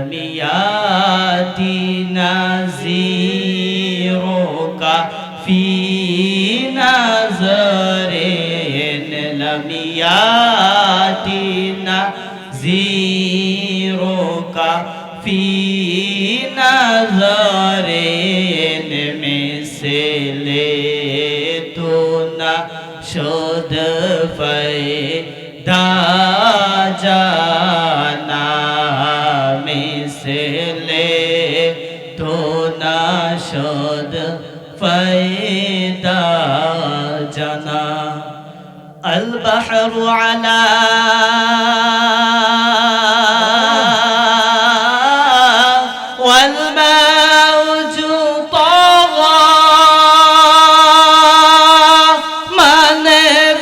अलमियाती नज़ीरों फी नज़रेन लमियाती नज़ीरों फी नज़रेन में से ले तो न शुद फ़ैदा जाना में से ले तो न शुद फ़ैदा जाना अल बहरु अला वल मौजु तग़ा मन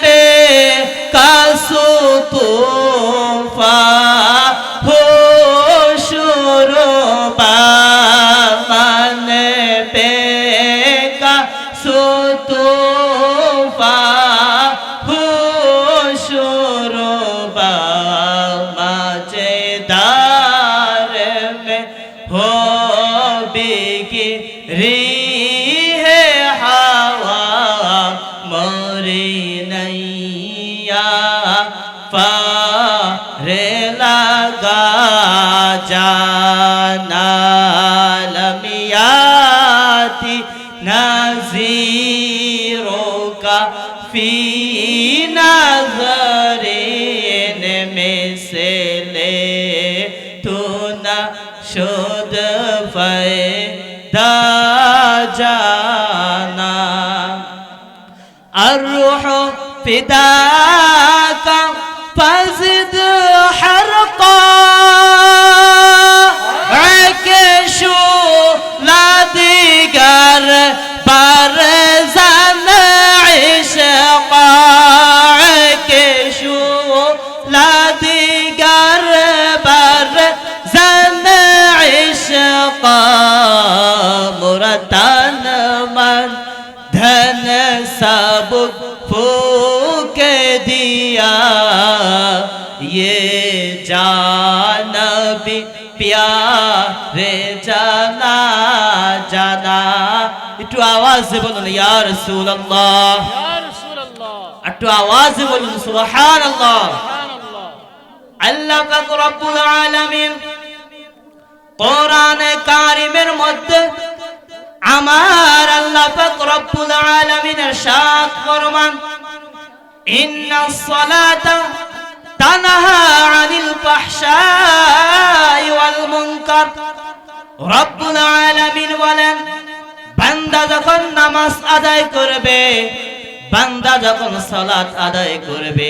बेकसु तूफ़ा हो शुरुबा मन बेकसु तूफ़ा हो शुरुबा मजेदार में हो बिगरी है हवा मोरी नैया पारे लगा जाना लमियाती नज़ीरों का फी नज़रेन में से ले तो न शुद फ़ैदा जाना अर्रूह फ़िदाका फ़ज़िद हरक़ा अकेशु लादिगर बरज़न इश्क़ा अकेशु लादिगर बरज़न इश्क़ा मुरतन मन धन सब फूक दिया ये जानबी प्यारे जाना जाना একটু আওয়াজে বলুন ইয়া রাসূলুল্লাহ একটু আওয়াজে বলুন সুবহানাল্লাহ আল্লাহ পাক রব্বুল আলামিন কোরআনে কারীমের মধ্যে আমার আল্লাহ পাক রব্বুল আলামিন ইরশাদ ফরমান ইন্নাস সালাতা তানহা আনিল ফাহশাই ওয়াল মুনকার রব্বুল আলামিন বলেন বান্দা যখন নামাজ আদায় করবে বান্দা যখন সালাত আদায় করবে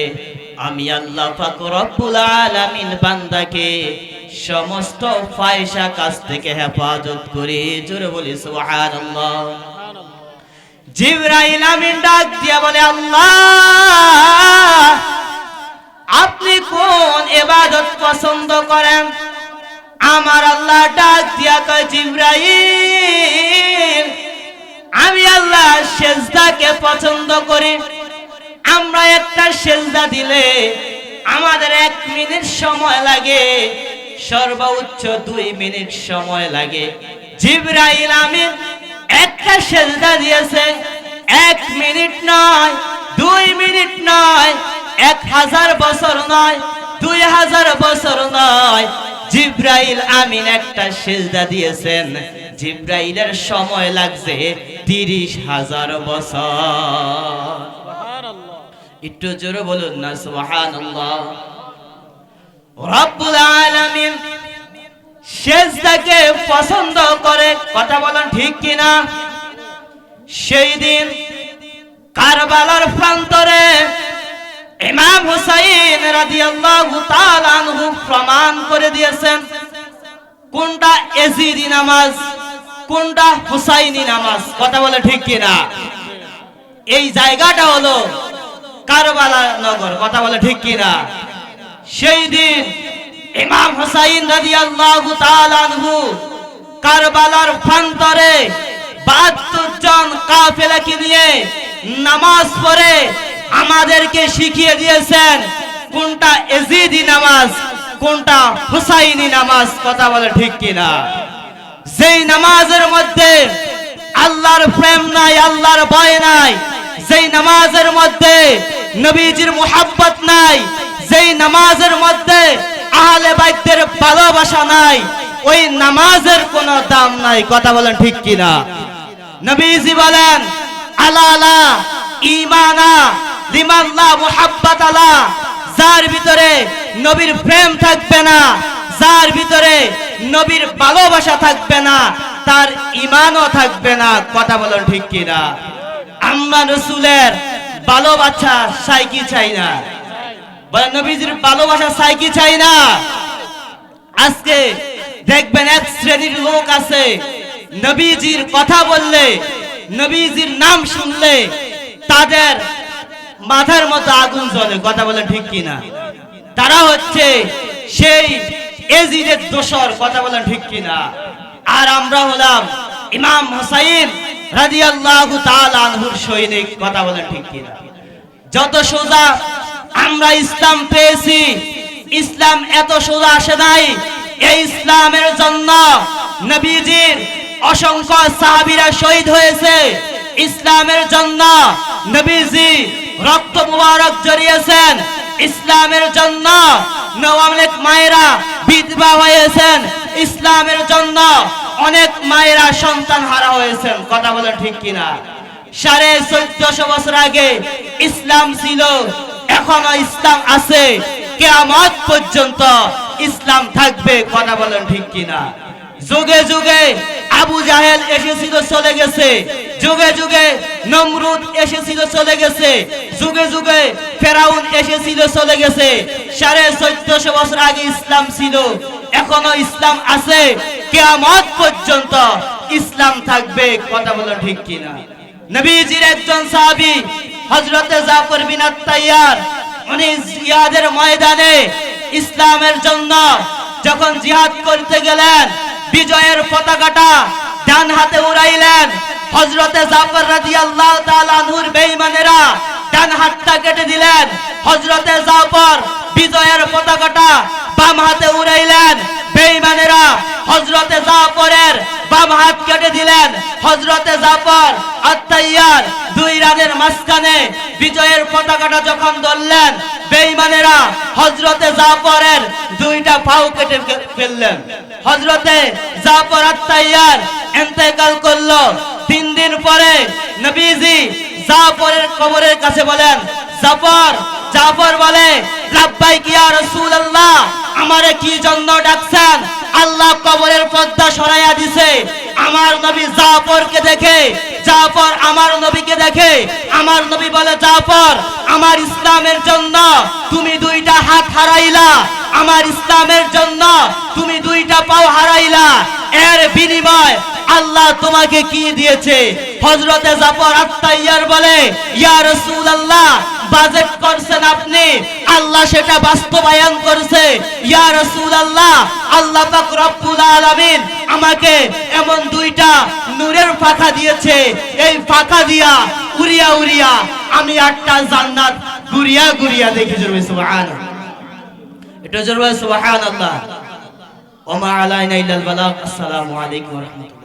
আমি আল্লাহ পাক রব্বুল আলামিন বান্দাকে সমস্ত ফাহিশা কাজ থেকে হেফাজত করি জোরে বলি সুবহানাল্লাহ জিবরাইল আমিন ডাক দিয়া বলে আল্লাহ আপনি কোন ইবাদত পছন্দ করেন আমার আল্লাহ ডাক দিয়া কয় জিবরাইল আমি আল্লাহ সিজদাকে পছন্দ করি আমরা একটা সিজদা দিলে আমাদের 1 মিনিট সময় লাগে সর্বোচ্চ 2 মিনিট সময় লাগে জিবরাইল আমিন একটা সিজদা দিয়েছে 1 মিনিট নয় 2 মিনিট নয় 1000 বছর নয় 2000 বছর নয় জিবরাইল আমিন একটা সিজদা দিয়েছেন জিবরাইলের সময় লাগছে 30,000 বছর সুবহানাল্লাহ একটু জোরে বলুন না সুবহানাল্লাহ রব্বুল আলামিন সিজদাকে পছন্দ করে কথা বলেন ঠিক কি না সেই দিন কারবালার প্রান্তরে ইমাম হুসাইন রাদিয়াল্লাহু তাআলা আনহু প্রমাণ করে দিয়েছেন কোনটা এজিদি নামাজ কোনটা হুসাইনি নামাজ কথা বলে ঠিক কি না এই জায়গাটা হলো কারবালা নগর কথা বলে ঠিক কি না সেই দিন ইমাম হুসাইন রাদিয়াল্লাহু তাআলা আনহু কারবালার প্রান্তরে 72 জন কাফেলাকে নিয়ে নামাজ পড়ে আমাদেরকে শিখিয়ে দিয়েছেন কোনটা এজিদি নামাজ কোনটা হুসাইনি নামাজ, কথা বলে ঠিক কিনা? যেই নামাজের মধ্যে আল্লাহর প্রেম নাই, আল্লাহর ভয় নাই, যেই নামাজের মধ্যে নবীজির মুহাব্বত নাই, যেই নামাজের মধ্যে আহলে বাইতের ভালোবাসা নাই, ওই নামাজের কোনো দাম নাই, কথা বলেন ঠিক কিনা? নবীজি বলেন আলা আলা ঈমানা লিমান লা মুহাব্বাত আলা, যার ভিতরে নবীর প্রেম থাকবে না, যার ভিতরে নবীর ভালোবাসা থাকবে না, তার ঈমানও থাকবে না, কথা বলেন ঠিক কিনা? আমরা রাসূলের ভালোবাসা চাই কি চাই না? বলেন নবীজির ভালোবাসা চাই কি চাই না? আজকে দেখবেন এক শ্রেণীর লোক আছে, নবীজির কথা বললে, নবীজির নাম শুনলে তাদের মাথার মতো আগুন জ্বলে, কথা বলে ঠিক কিনা? তারা হচ্ছে সেই এজিদের দোসর, কথা বলেন ঠিক কিনা? আর আমরা হলাম ইমাম হুসাইন রাদিয়াল্লাহু তাআলা আনহুর সৈনিক, কথা বলেন ঠিক কিনা? যত সোজা আমরা ইসলাম পেয়েছি, ইসলাম এত সোজা আসে নাই। এই ইসলামের জন্য নবীজির অসংখ্য সাহাবীরা শহীদ হয়েছে, ইসলামের জন্য নবীজি রক্ত মুবারক ঝরিয়েছেন, ইসলামের জন্য অনেক মায়েরা বিধবা হয়েছেন, ইসলামের জন্য অনেক মায়েরা সন্তান হারা হয়েছেন, কথা বলেন ঠিক কিনা? 1450 বছর আগে ইসলাম ছিল, এখনো ইসলাম আছে, কিয়ামত পর্যন্ত ইসলাম থাকবে, কথা বলেন ঠিক কিনা? যুগে যুগে আবু জাহেল এসেছিল চলে গেছে, যুগে যুগে নমরুদ এসেছিল চলে গেছে, যুগে যুগে ফেরাউন এসেছিল চলে গেছে। 1450 বছর আগে ইসলাম ছিল, এখনো ইসলাম আছে, কিয়ামত পর্যন্ত ইসলাম থাকবে, কথা বলেন ঠিক কিনা? নবীজির একজন সাহাবী হযরতে জাফর বিন আত-তাইয়ার, উনি জিহাদের ময়দানে ইসলামের জন্য যখন জিহাদ করতে গেলেন, বিজয়ের পতাকাটা ডান হাতে উড়াইলেন। হযরতে জাফর রাদিয়াল্লাহু তাআলা আনহুর বেঈমানেরা ডান হাতটা কেটে দিলেন, হযরতে জাফর বিজয়ের পতাকাটা বাম হাতে উড়াইলেন। বেঈমানেরা হযরতে জাফরের বাম হাত কেটে দিলেন। হযরতে জাফর আত-তাইয়ার দুই রানের মাঝখানে বিজয়ের পতাকাটা যখন ধরলেন, বেঈমানেরা হযরতে জাফরের দুইটা পাও কেটে ফেললেন। হযরতে জাফর আত-তাইয়ার ইন্তেকাল করলো। 3 দিন পরে নবীজি জাফরের কবরের কাছে বলেন, জাফর। জাফর বলে, লাব্বাইক ইয়া রাসূলুল্লাহ, আমারে কি জন্য ডাকছেন? আল্লাহ কবরের পর্দা সরাইয়া দিছে। আমার নবী জাফরকে দেখে, জাফর আমার নবীকে দেখে। আমার নবী বলে, জাফর, আমার ইসলামের জন্য তুমি দুইটা হাত হারাইলা, আমার ইসলামের জন্য তুমি দুইটা পাও হারাইলা, এর বিনিময় আল্লাহ তোমাকে কি দিয়েছে? হযরতে জাফর আত-তাইয়ার বলে, ইয়া রাসূলুল্লাহ, বাজেট করছেন আপনি, আল্লাহ সেটা বাস্তবায়ন করেছে। ইয়া রাসূলুল্লাহ, আল্লাহ পাক রব্বুল আলামিন আমাকে এমন দুইটা নূরের পাখা দিয়েছে, এই পাখা দিয়া উড়িয়া উড়িয়া আমি 8টা জান্নাত ঘুরিয়া ঘুরিয়া দেখি। জোরে সুবহানাল্লাহ, এটা জোরে সুবহানাল্লাহ। ওয়া মা আলাইনা ইল্লাল বালাগ। আসসালামু আলাইকুম ওয়া রাহমাতুল্লাহ।